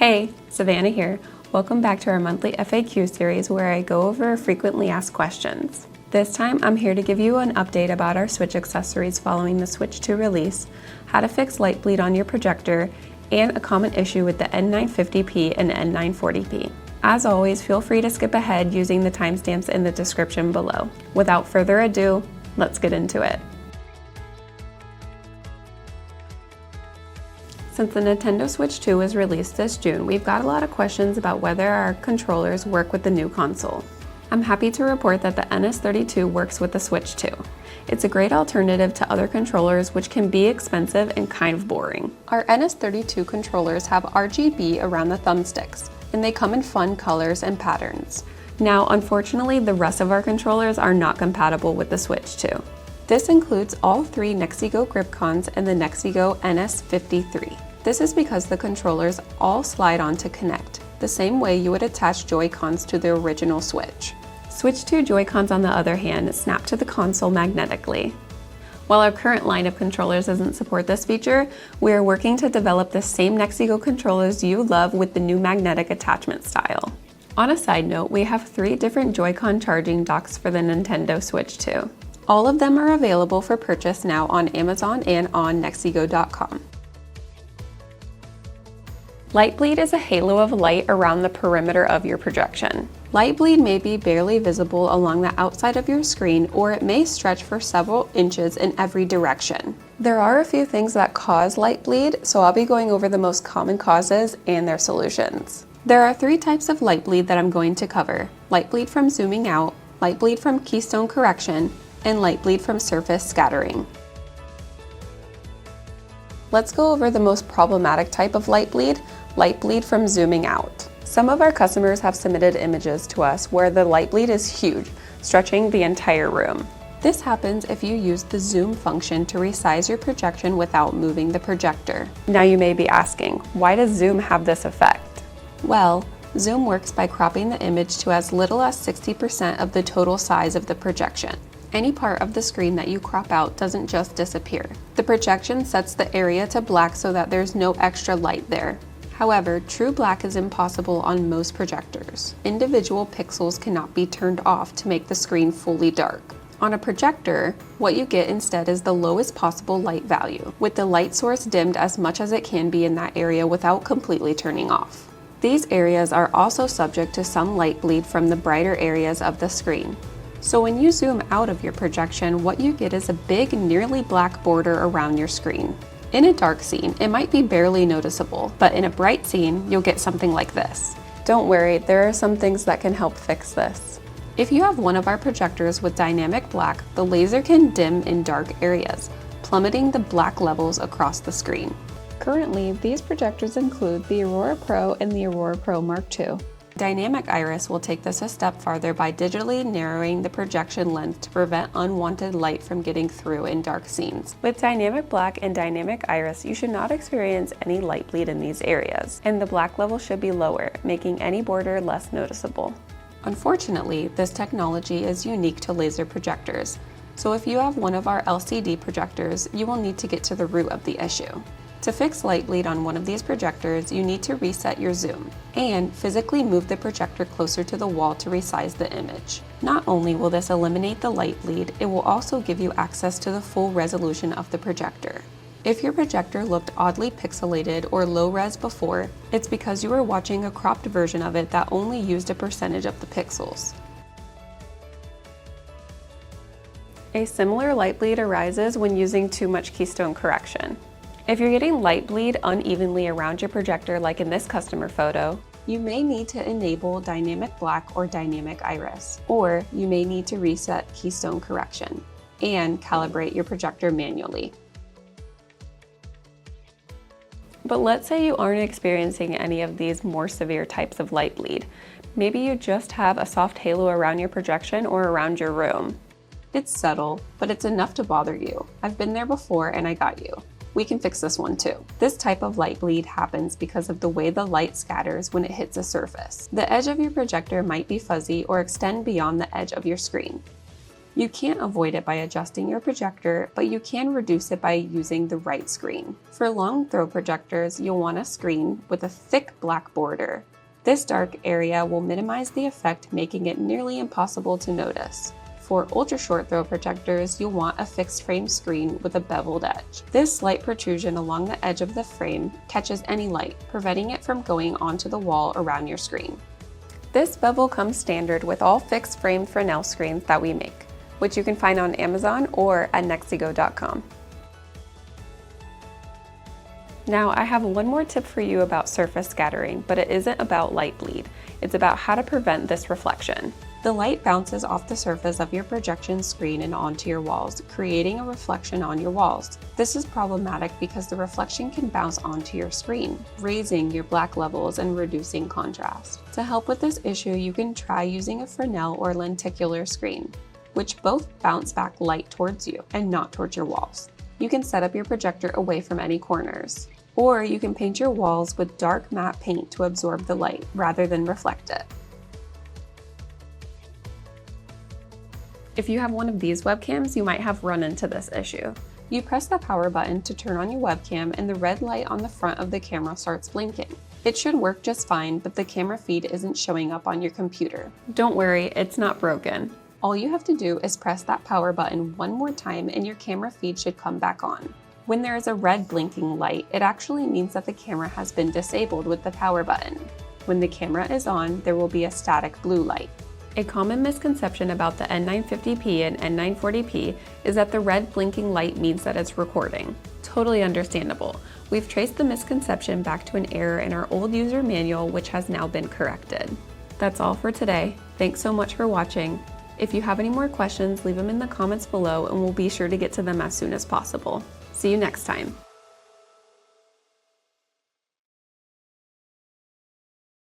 Hey, Savanna here. Welcome back to our monthly FAQ series where I go over frequently asked questions. This time I'm here to give you an update about our switch accessories following the Switch 2 release, how to fix light bleed on your projector, and a common issue with the N950P and N940P. As always, feel free to skip ahead using the timestamps in the description below. Without further ado, let's get into it. Since the Nintendo Switch 2 was released this June, we've got a lot of questions about whether our controllers work with the new console. I'm happy to report that the NS32 works with the Switch 2. It's a great alternative to other controllers which can be expensive and kind of boring. Our NS32 controllers have RGB around the thumbsticks, and they come in fun colors and patterns. Now, unfortunately, the rest of our controllers are not compatible with the Switch 2. This includes all three NexiGo grip cons and the NexiGo NS50 III. This is because the controllers all slide on to connect, the same way you would attach Joy-Cons to the original Switch. Switch 2 Joy-Cons, on the other hand, snap to the console magnetically. While our current line of controllers doesn't support this feature, we are working to develop the same NexiGo controllers you love with the new magnetic attachment style. On a side note, we have 3 different Joy-Con charging docks for the Nintendo Switch 2. All of them are available for purchase now on Amazon and on NexiGo.com. Light bleed is a halo of light around the perimeter of your projection. Light bleed may be barely visible along the outside of your screen, or it may stretch for several inches in every direction. There are a few things that cause light bleed, so I'll be going over the most common causes and their solutions. There are 3 types of light bleed that I'm going to cover: light bleed from zooming out, light bleed from Keystone correction, and light bleed from surface scattering. Let's go over the most problematic type of light bleed from zooming out. Some of our customers have submitted images to us where the light bleed is huge, stretching the entire room. This happens if you use the zoom function to resize your projection without moving the projector. Now you may be asking, why does zoom have this effect? Well, zoom works by cropping the image to as little as 60% of the total size of the projection. Any part of the screen that you crop out doesn't just disappear. The projection sets the area to black so that there's no extra light there. However, true black is impossible on most projectors. Individual pixels cannot be turned off to make the screen fully dark. On a projector, what you get instead is the lowest possible light value, with the light source dimmed as much as it can be in that area without completely turning off. These areas are also subject to some light bleed from the brighter areas of the screen. So when you zoom out of your projection, what you get is a big, nearly black border around your screen. In a dark scene, it might be barely noticeable, but in a bright scene, you'll get something like this. Don't worry, there are some things that can help fix this. If you have one of our projectors with dynamic black, the laser can dim in dark areas, plummeting the black levels across the screen. Currently, these projectors include the Aurora Pro and the Aurora Pro Mark II. Dynamic Iris will take this a step farther by digitally narrowing the projection length to prevent unwanted light from getting through in dark scenes. With Dynamic Black and Dynamic Iris, you should not experience any light bleed in these areas, and the black level should be lower, making any border less noticeable. Unfortunately, this technology is unique to laser projectors, so if you have one of our LCD projectors, you will need to get to the root of the issue. To fix light bleed on one of these projectors, you need to reset your zoom and physically move the projector closer to the wall to resize the image. Not only will this eliminate the light bleed, it will also give you access to the full resolution of the projector. If your projector looked oddly pixelated or low-res before, it's because you were watching a cropped version of it that only used a percentage of the pixels. A similar light bleed arises when using too much Keystone correction. If you're getting light bleed unevenly around your projector, like in this customer photo, you may need to enable Dynamic Black or Dynamic Iris, or you may need to reset Keystone correction and calibrate your projector manually. But let's say you aren't experiencing any of these more severe types of light bleed. Maybe you just have a soft halo around your projection or around your room. It's subtle, but it's enough to bother you. I've been there before and I got you. We can fix this one too. This type of light bleed happens because of the way the light scatters when it hits a surface. The edge of your projector might be fuzzy or extend beyond the edge of your screen. You can't avoid it by adjusting your projector, but you can reduce it by using the right screen. For long throw projectors, you'll want a screen with a thick black border. This dark area will minimize the effect, making it nearly impossible to notice. For ultra short throw projectors, you'll want a fixed frame screen with a beveled edge. This slight protrusion along the edge of the frame catches any light, preventing it from going onto the wall around your screen. This bevel comes standard with all fixed frame Fresnel screens that we make, which you can find on Amazon or at NexiGo.com. Now, I have one more tip for you about surface scattering, but it isn't about light bleed. It's about how to prevent this reflection. The light bounces off the surface of your projection screen and onto your walls, creating a reflection on your walls. This is problematic because the reflection can bounce onto your screen, raising your black levels and reducing contrast. To help with this issue, you can try using a Fresnel or lenticular screen, which both bounce back light towards you and not towards your walls. You can set up your projector away from any corners, or you can paint your walls with dark matte paint to absorb the light rather than reflect it. If you have one of these webcams, you might have run into this issue. You press the power button to turn on your webcam and the red light on the front of the camera starts blinking. It should work just fine, but the camera feed isn't showing up on your computer. Don't worry, it's not broken. All you have to do is press that power button one more time and your camera feed should come back on. When there is a red blinking light, it actually means that the camera has been disabled with the power button. When the camera is on, there will be a static blue light. A common misconception about the N950P and N940P is that the red blinking light means that it's recording. Totally understandable. We've traced the misconception back to an error in our old user manual, which has now been corrected. That's all for today. Thanks so much for watching. If you have any more questions, leave them in the comments below and we'll be sure to get to them as soon as possible. See you next time.